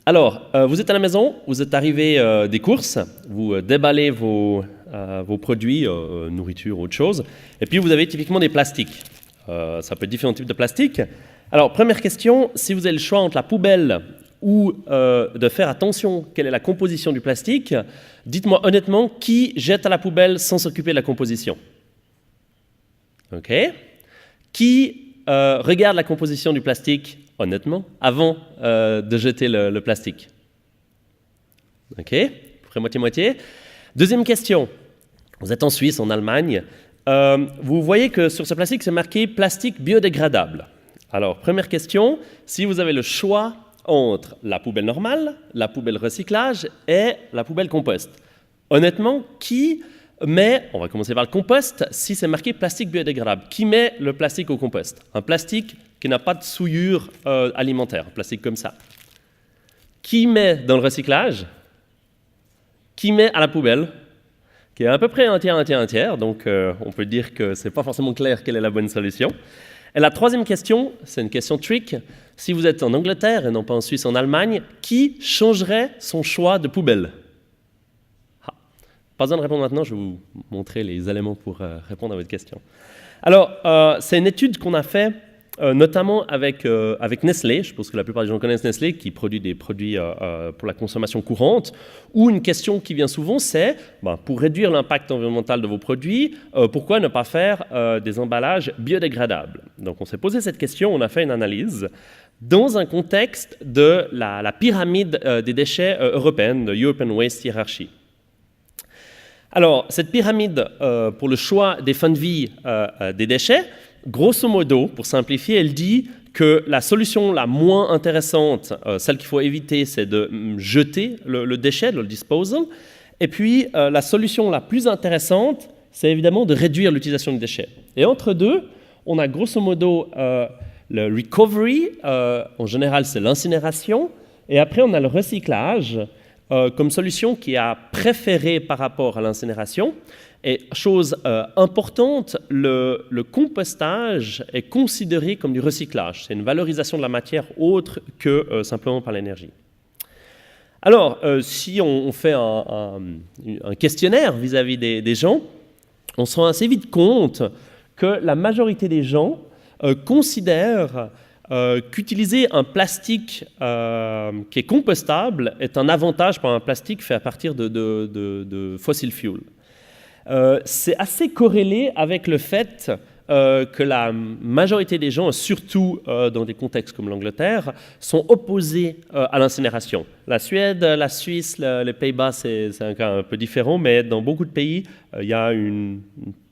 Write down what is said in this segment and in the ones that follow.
Alors, vous êtes à la maison, vous êtes arrivé des courses, vous déballez vos produits, nourriture ou autre chose, et puis vous avez typiquement des plastiques. Ça peut être différents types de plastiques. Alors, première question, si vous avez le choix entre la poubelle ou de faire attention quelle est la composition du plastique, dites-moi honnêtement, qui jette à la poubelle sans s'occuper de la composition? OK. Qui regarde la composition du plastique, honnêtement, avant de jeter le plastique? OK, à peu près moitié-moitié. Deuxième question, vous êtes en Suisse, en Allemagne, vous voyez que sur ce plastique, c'est marqué « plastique biodégradable ». Alors, première question, si vous avez le choix entre la poubelle normale, la poubelle recyclage et la poubelle compost, honnêtement, qui met, on va commencer par le compost, si c'est marqué plastique biodégradable, qui met le plastique au compost? Un plastique qui n'a pas de souillure alimentaire, un plastique comme ça. Qui met dans le recyclage? Qui met à la poubelle? Qui est à peu près un tiers, donc on peut dire que ce n'est pas forcément clair quelle est la bonne solution. Et la troisième question, c'est une question trick. Si vous êtes en Angleterre et non pas en Suisse, en Allemagne, qui changerait son choix de poubelle? Pas besoin de répondre maintenant, je vais vous montrer les éléments pour répondre à votre question. Alors, c'est une étude qu'on a fait notamment avec Nestlé. Je pense que la plupart des gens connaissent Nestlé, qui produit des produits pour la consommation courante, où une question qui vient souvent, c'est, pour réduire l'impact environnemental de vos produits, pourquoi ne pas faire des emballages biodégradables? Donc, on s'est posé cette question, on a fait une analyse dans un contexte de la pyramide des déchets européenne, de European Waste Hierarchy. Alors, cette pyramide, pour le choix des fins de vie des déchets, grosso modo, pour simplifier, elle dit que la solution la moins intéressante, celle qu'il faut éviter, c'est de jeter le déchet, le disposal. Et puis, la solution la plus intéressante, c'est évidemment de réduire l'utilisation du déchet. Et entre deux, on a grosso modo le recovery, en général c'est l'incinération, et après on a le recyclage, comme solution qui a préféré par rapport à l'incinération. Et chose importante, le compostage est considéré comme du recyclage. C'est une valorisation de la matière autre que simplement par l'énergie. Alors, si on fait un questionnaire vis-à-vis des gens, on se rend assez vite compte que la majorité des gens considèrent qu'utiliser un plastique qui est compostable est un avantage par un plastique fait à partir de fossil fuel. C'est assez corrélé avec le fait que la majorité des gens, surtout dans des contextes comme l'Angleterre, sont opposés à l'incinération. La Suède, la Suisse, les Pays-Bas, c'est un cas un peu différent, mais dans beaucoup de pays, il y a une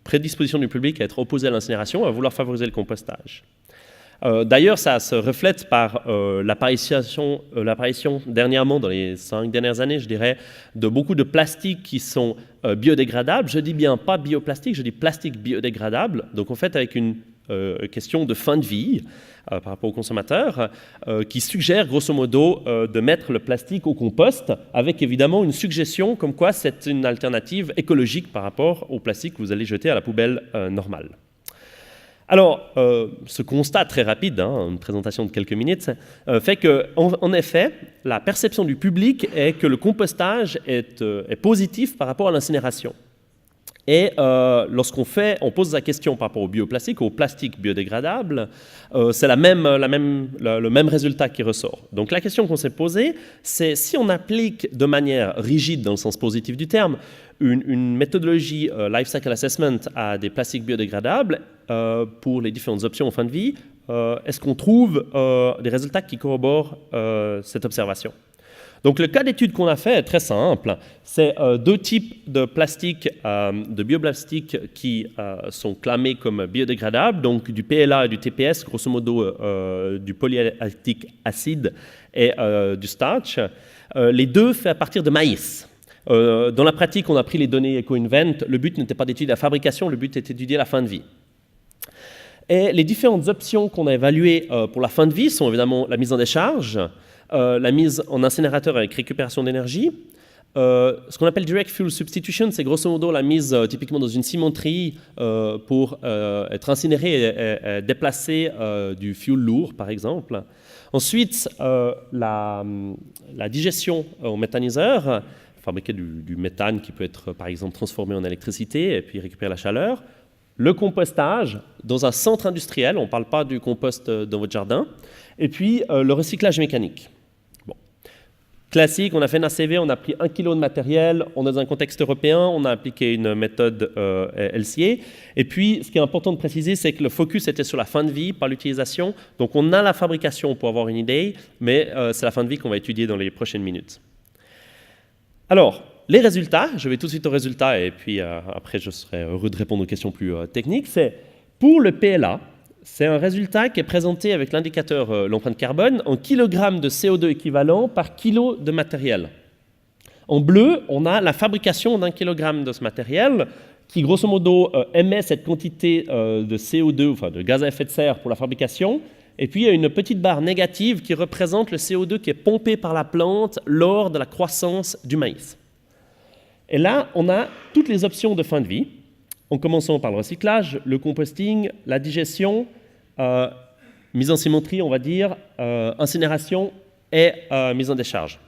prédisposition du public à être opposé à l'incinération, à vouloir favoriser le compostage. D'ailleurs, ça se reflète par l'apparition dernièrement, dans les 5 dernières années, je dirais, de beaucoup de plastiques qui sont biodégradables. Je dis bien pas bioplastique, je dis plastique biodégradable. Donc en fait, avec une question de fin de vie par rapport aux consommateurs, qui suggère grosso modo de mettre le plastique au compost, avec évidemment une suggestion comme quoi c'est une alternative écologique par rapport au plastique que vous allez jeter à la poubelle normale. Alors, ce constat très rapide, une présentation de quelques minutes, fait qu'en effet, la perception du public est que le compostage est positif par rapport à l'incinération. Et lorsqu'on pose la question par rapport au bioplastique, au plastique biodégradable, c'est le même résultat qui ressort. Donc la question qu'on s'est posée, c'est si on applique de manière rigide, dans le sens positif du terme, une méthodologie Life Cycle Assessment à des plastiques biodégradables pour les différentes options en fin de vie, est-ce qu'on trouve des résultats qui corroborent cette observation? Donc le cas d'étude qu'on a fait est très simple. C'est deux types de plastique, de bioplastique qui sont clamés comme biodégradables, donc du PLA et du TPS, grosso modo du polylactique acide et du starch. Les deux faits à partir de maïs. Dans la pratique, on a pris les données EcoInvent. Le but n'était pas d'étudier la fabrication, le but était d'étudier la fin de vie. Et les différentes options qu'on a évaluées pour la fin de vie sont évidemment la mise en décharge, la mise en incinérateur avec récupération d'énergie, Ce qu'on appelle direct fuel substitution, c'est grosso modo la mise typiquement dans une cimenterie pour être incinéré et déplacer du fuel lourd, par exemple. Ensuite, la digestion au méthaniseur, fabriquer du méthane qui peut être, par exemple, transformé en électricité et puis récupérer la chaleur. Le compostage dans un centre industriel, on ne parle pas du compost dans votre jardin. Et puis, le recyclage mécanique. Classique, on a fait un ACV, on a pris 1 kg de matériel, on est dans un contexte européen, on a appliqué une méthode LCA. Et puis, ce qui est important de préciser, c'est que le focus était sur la fin de vie, pas l'utilisation. Donc, on a la fabrication pour avoir une idée, mais c'est la fin de vie qu'on va étudier dans les prochaines minutes. Alors, les résultats, je vais tout de suite aux résultats, et puis après, je serai heureux de répondre aux questions plus techniques. C'est pour le PLA, c'est un résultat qui est présenté avec l'indicateur l'empreinte carbone en kilogrammes de CO2 équivalent par kilo de matériel. En bleu, on a la fabrication d'1 kilogramme de ce matériel qui, grosso modo, émet cette quantité de CO2, enfin de gaz à effet de serre pour la fabrication. Et puis, il y a une petite barre négative qui représente le CO2 qui est pompé par la plante lors de la croissance du maïs. Et là, on a toutes les options de fin de vie, en commençant par le recyclage, le composting, la digestion, mise en cimenterie, on va dire, incinération et mise en décharge.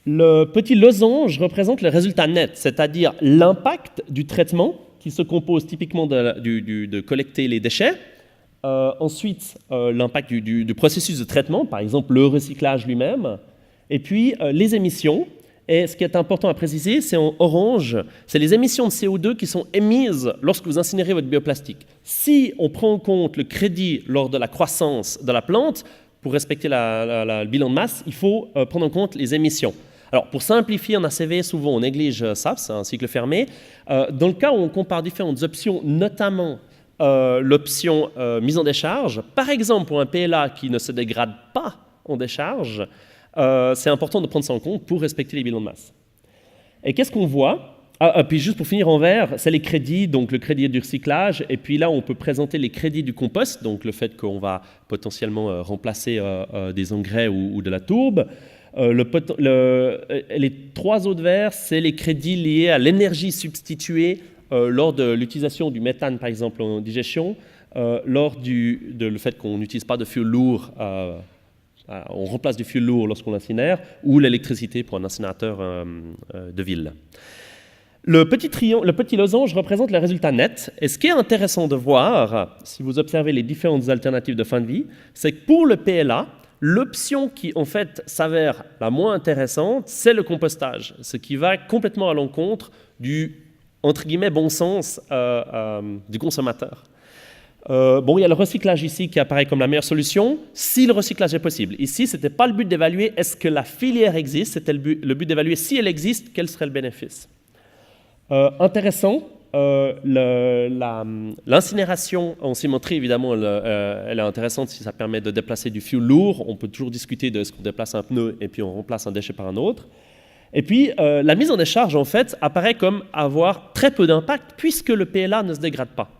Le petit losange représente le résultat net, c'est-à-dire l'impact du traitement qui se compose typiquement de collecter les déchets, ensuite l'impact du processus de traitement, par exemple le recyclage lui-même, et puis les émissions. Et ce qui est important à préciser, c'est en orange, c'est les émissions de CO2 qui sont émises lorsque vous incinérez votre bioplastique. Si on prend en compte le crédit lors de la croissance de la plante, pour respecter le bilan de masse, il faut prendre en compte les émissions. Alors, pour simplifier en ACV, souvent on néglige ça, c'est un cycle fermé. Dans le cas où on compare différentes options, notamment l'option mise en décharge, par exemple pour un PLA qui ne se dégrade pas en décharge, c'est important de prendre ça en compte pour respecter les bilans de masse. Et qu'est-ce qu'on voit ? Puis juste pour finir en vert, c'est les crédits, donc le crédit du recyclage, et puis là on peut présenter les crédits du compost, donc le fait qu'on va potentiellement remplacer des engrais ou de la tourbe. Les 3 autres verts, c'est les crédits liés à l'énergie substituée lors de l'utilisation du méthane, par exemple, en digestion, lors le fait qu'on n'utilise pas de fuel lourd. On remplace du fuel lourd lorsqu'on incinère, ou l'électricité pour un incinérateur de ville. Le petit losange représente le résultat net. Et ce qui est intéressant de voir, si vous observez les différentes alternatives de fin de vie, c'est que pour le PLA, l'option qui en fait s'avère la moins intéressante, c'est le compostage, ce qui va complètement à l'encontre du, entre guillemets, bon sens du consommateur. Il y a le recyclage ici qui apparaît comme la meilleure solution, si le recyclage est possible. Ici, ce n'était pas le but d'évaluer est-ce que la filière existe, c'était le but d'évaluer si elle existe, quel serait le bénéfice. Intéressant, l'incinération en cimenterie, évidemment, elle est intéressante si ça permet de déplacer du fuel lourd. On peut toujours discuter de ce qu'on déplace un pneu et puis on remplace un déchet par un autre. Et puis, la mise en décharge, en fait, apparaît comme avoir très peu d'impact puisque le PLA ne se dégrade pas.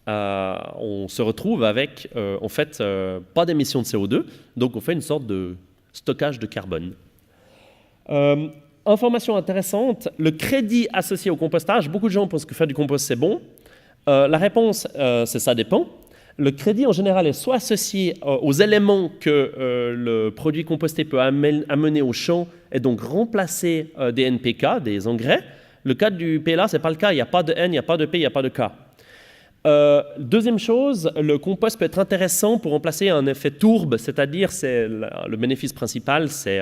On se retrouve avec, en fait, pas d'émissions de CO2, donc on fait une sorte de stockage de carbone. Information intéressante, le crédit associé au compostage, beaucoup de gens pensent que faire du compost c'est bon. La réponse, c'est ça dépend. Le crédit en général est soit associé aux éléments que le produit composté peut amener au champ et donc remplacer des NPK, des engrais. Le cas du PLA, ce n'est pas le cas, il n'y a pas de N, il n'y a pas de P, il n'y a pas de K. Deuxième chose, le compost peut être intéressant pour remplacer un effet tourbe, c'est-à-dire le bénéfice principal, c'est,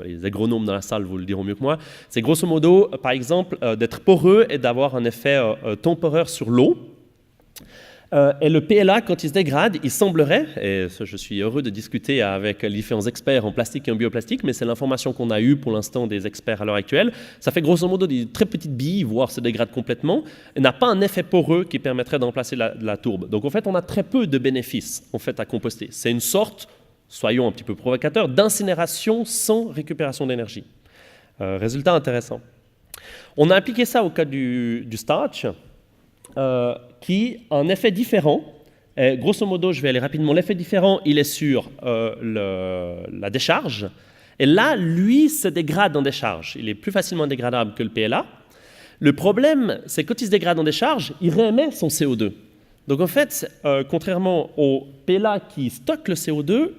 les agronomes dans la salle vous le diront mieux que moi, c'est grosso modo, par exemple, d'être poreux et d'avoir un effet temporaire sur l'eau. Et le PLA, quand il se dégrade, il semblerait, et je suis heureux de discuter avec les différents experts en plastique et en bioplastique, mais c'est l'information qu'on a eue pour l'instant des experts à l'heure actuelle, ça fait grosso modo des très petites billes, voire se dégrade complètement, et n'a pas un effet poreux qui permettrait de remplacer la tourbe. Donc en fait, on a très peu de bénéfices en fait, à composter. C'est une sorte, soyons un petit peu provocateurs, d'incinération sans récupération d'énergie. Résultat intéressant. On a appliqué ça au cas du starch, qui a un effet différent. Et grosso modo, je vais aller rapidement. L'effet différent, il est sur la décharge. Et là, lui, se dégrade en décharge. Il est plus facilement dégradable que le PLA. Le problème, c'est que quand il se dégrade en décharge, il réémet son CO2. Donc en fait, contrairement au PLA qui stocke le CO2,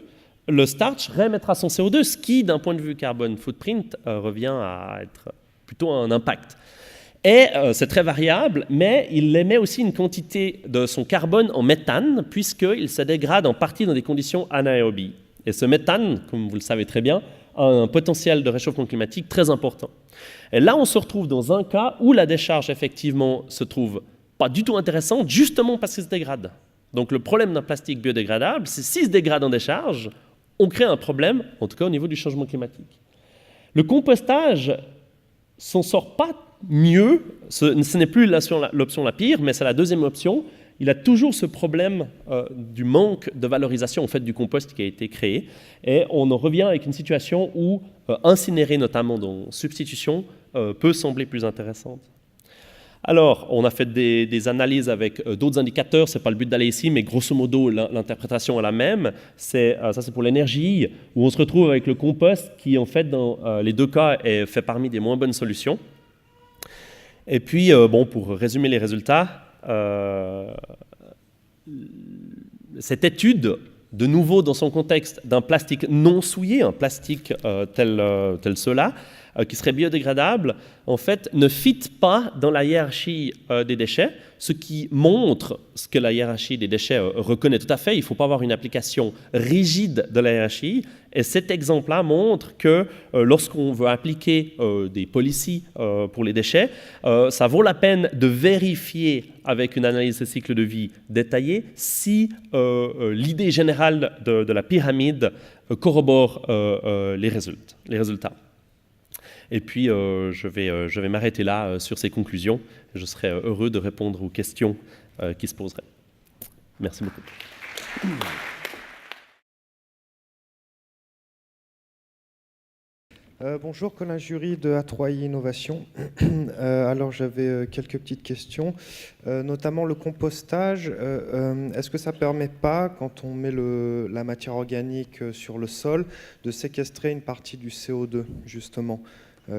le starch réémettra son CO2, ce qui, d'un point de vue carbone footprint, revient à être plutôt un impact. Et c'est très variable, mais il émet aussi une quantité de son carbone en méthane, puisqu'il se dégrade en partie dans des conditions anaérobies. Et ce méthane, comme vous le savez très bien, a un potentiel de réchauffement climatique très important. Et là, on se retrouve dans un cas où la décharge, effectivement, se trouve pas du tout intéressante, justement parce qu'il se dégrade. Donc le problème d'un plastique biodégradable, c'est s'il se dégrade en décharge, on crée un problème, en tout cas au niveau du changement climatique. Le compostage s'en sort pas mieux, ce n'est plus l'option la pire, mais c'est la deuxième option. Il a toujours ce problème du manque de valorisation en fait, du compost qui a été créé. Et on en revient avec une situation où incinérer, notamment dans substitution, peut sembler plus intéressante. Alors, on a fait des analyses avec d'autres indicateurs, ce n'est pas le but d'aller ici, mais grosso modo, l'interprétation est la même. Ça, c'est pour l'énergie, où on se retrouve avec le compost qui, en fait, dans les deux cas, est fait parmi des moins bonnes solutions. Et puis, bon, pour résumer les résultats, cette étude, de nouveau dans son contexte d'un plastique non souillé, un plastique tel cela, qui serait biodégradable, en fait, ne fit pas dans la hiérarchie des déchets, ce qui montre ce que la hiérarchie des déchets reconnaît tout à fait. Il ne faut pas avoir une application rigide de la hiérarchie. Et cet exemple-là montre que lorsqu'on veut appliquer des policies pour les déchets, ça vaut la peine de vérifier avec une analyse de cycle de vie détaillée si l'idée générale de la pyramide corrobore les résultats. Et puis, je vais m'arrêter là sur ces conclusions. Je serai heureux de répondre aux questions qui se poseraient. Merci beaucoup. Bonjour, Colin Jury de A3I Innovation. Alors, j'avais quelques petites questions, notamment le compostage. Est-ce que ça ne permet pas, quand on met la matière organique sur le sol, de séquestrer une partie du CO2, justement ?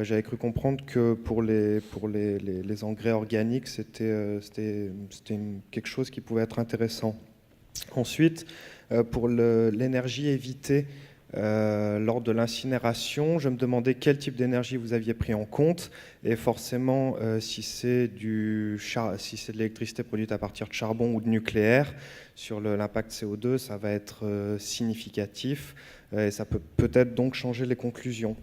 J'avais cru comprendre que pour les engrais organiques, c'était quelque chose qui pouvait être intéressant. Ensuite, pour l'énergie évitée lors de l'incinération, je me demandais quel type d'énergie vous aviez pris en compte, et forcément, si c'est de l'électricité produite à partir de charbon ou de nucléaire, sur l'impact CO2, ça va être significatif, et ça peut peut-être donc changer les conclusions.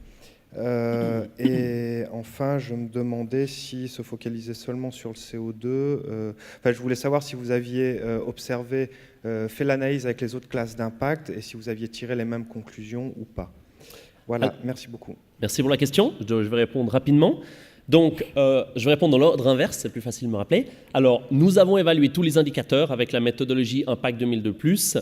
Et enfin, je me demandais si se focaliser seulement sur le CO2. Je voulais savoir si vous aviez observé, fait l'analyse avec les autres classes d'impact et si vous aviez tiré les mêmes conclusions ou pas. Voilà, merci beaucoup. Merci pour la question. Je vais répondre rapidement. Donc, je vais répondre dans l'ordre inverse, c'est plus facile de me rappeler. Alors, nous avons évalué tous les indicateurs avec la méthodologie Impact 2002+.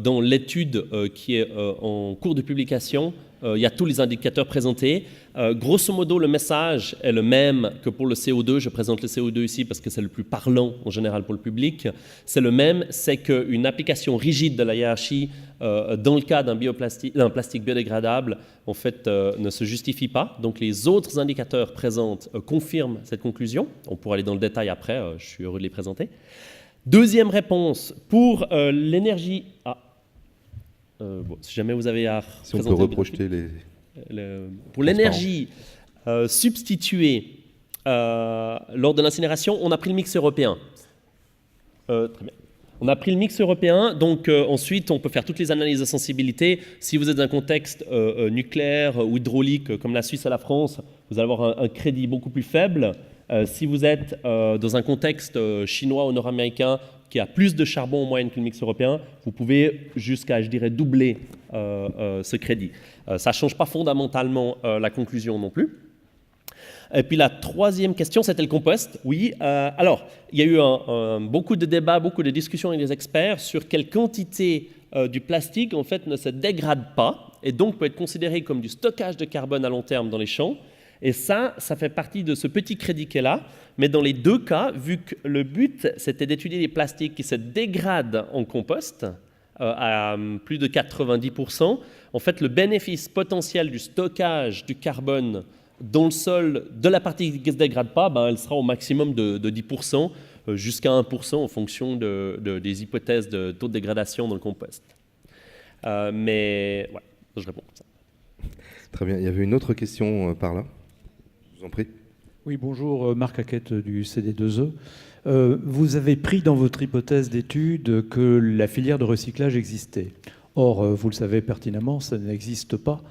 Dans l'étude qui est en cours de publication, il y a tous les indicateurs présentés. Grosso modo, le message est le même que pour le CO2. Je présente le CO2 ici parce que c'est le plus parlant en général pour le public. C'est le même, c'est qu'une application rigide de la hiérarchie dans le cas d'un plastique biodégradable, en fait, ne se justifie pas. Donc les autres indicateurs présents confirment cette conclusion. On pourra aller dans le détail après, je suis heureux de les présenter. Deuxième réponse, pour l'énergie... si jamais vous avez à si on peut reprojeter pour l'énergie substituée lors de l'incinération, on a pris le mix européen. Très bien. On a pris le mix européen, donc ensuite on peut faire toutes les analyses de sensibilité. Si vous êtes dans un contexte nucléaire ou hydraulique comme la Suisse et la France, vous allez avoir un crédit beaucoup plus faible. Si vous êtes dans un contexte chinois ou nord-américain qui a plus de charbon en moyenne que le mix européen, vous pouvez jusqu'à, je dirais, doubler ce crédit. Ça ne change pas fondamentalement la conclusion non plus. Et puis la troisième question, c'était le compost. Oui, alors, il y a eu beaucoup de débats, beaucoup de discussions avec les experts sur quelle quantité du plastique, en fait, ne se dégrade pas et donc peut être considéré comme du stockage de carbone à long terme dans les champs. Et ça fait partie de ce petit crédit qui est là. Mais dans les deux cas, vu que le but, c'était d'étudier les plastiques qui se dégradent en compost, à plus de 90%, en fait, le bénéfice potentiel du stockage du carbone dans le sol de la partie qui ne se dégrade pas, elle sera au maximum de 10%, jusqu'à 1% en fonction des hypothèses de taux de dégradation dans le compost. Mais voilà, je réponds comme ça. Très bien. Il y avait une autre question par là. Je vous en prie. Oui, bonjour, Marc Hackett du CD2E. Vous avez pris dans votre hypothèse d'étude que la filière de recyclage existait. Or, vous le savez pertinemment, ça n'existe pas.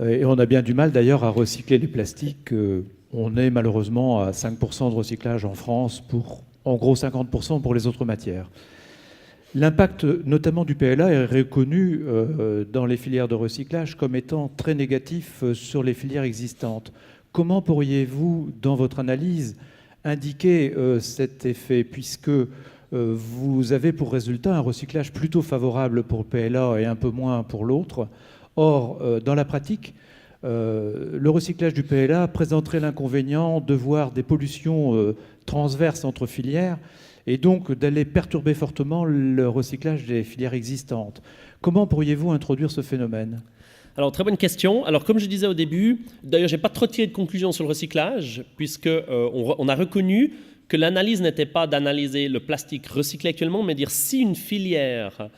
Et on a bien du mal d'ailleurs à recycler les plastiques. On est malheureusement à 5% de recyclage en France pour en gros 50% pour les autres matières. L'impact notamment du PLA est reconnu dans les filières de recyclage comme étant très négatif sur les filières existantes. Comment pourriez-vous, dans votre analyse, indiquer cet effet, puisque vous avez pour résultat un recyclage plutôt favorable pour le PLA et un peu moins pour l'autre. Or, dans la pratique, le recyclage du PLA présenterait l'inconvénient de voir des pollutions transverses entre filières et donc d'aller perturber fortement le recyclage des filières existantes. Comment pourriez-vous introduire ce phénomène ? Alors, très bonne question. Alors, comme je disais au début, d'ailleurs, je n'ai pas trop tiré de conclusion sur le recyclage, puisqu'on a reconnu que l'analyse n'était pas d'analyser le plastique recyclé actuellement, mais dire si une filière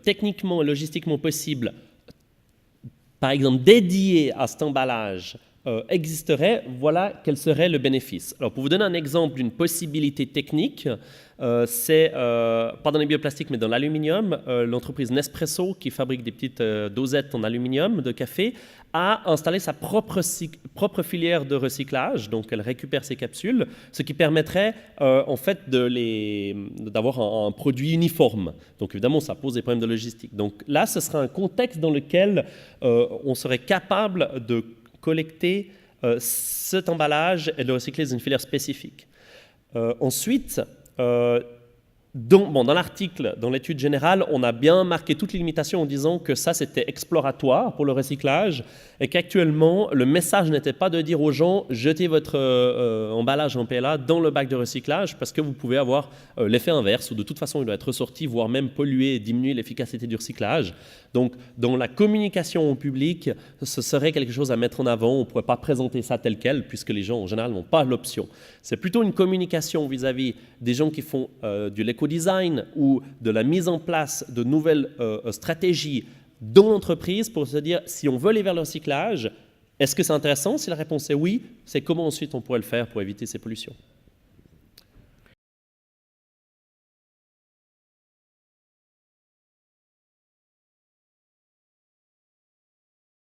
techniquement et logistiquement possible, par exemple dédiée à cet emballage, existerait, voilà quel serait le bénéfice. Alors, pour vous donner un exemple d'une possibilité technique, c'est, pas dans les bioplastiques, mais dans l'aluminium, l'entreprise Nespresso, qui fabrique des petites dosettes en aluminium de café, a installé sa propre filière de recyclage, donc elle récupère ses capsules, ce qui permettrait en fait d'avoir un produit uniforme. Donc évidemment, ça pose des problèmes de logistique. Donc là, ce serait un contexte dans lequel on serait capable de collecter cet emballage et de le recycler dans une filière spécifique. Ensuite, dans l'article, dans l'étude générale, on a bien marqué toutes les limitations en disant que ça, c'était exploratoire pour le recyclage et qu'actuellement, le message n'était pas de dire aux gens « jetez votre emballage en PLA dans le bac de recyclage » parce que vous pouvez avoir l'effet inverse où de toute façon, il doit être ressorti, voire même polluer et diminuer l'efficacité du recyclage. Donc, dans la communication au public, ce serait quelque chose à mettre en avant. On ne pourrait pas présenter ça tel quel puisque les gens, en général, n'ont pas l'option. C'est plutôt une communication vis-à-vis des gens qui font de l'éco-design ou de la mise en place de nouvelles stratégies dans l'entreprise pour se dire si on veut aller vers le recyclage, est-ce que c'est intéressant? Si la réponse est oui, c'est comment ensuite on pourrait le faire pour éviter ces pollutions.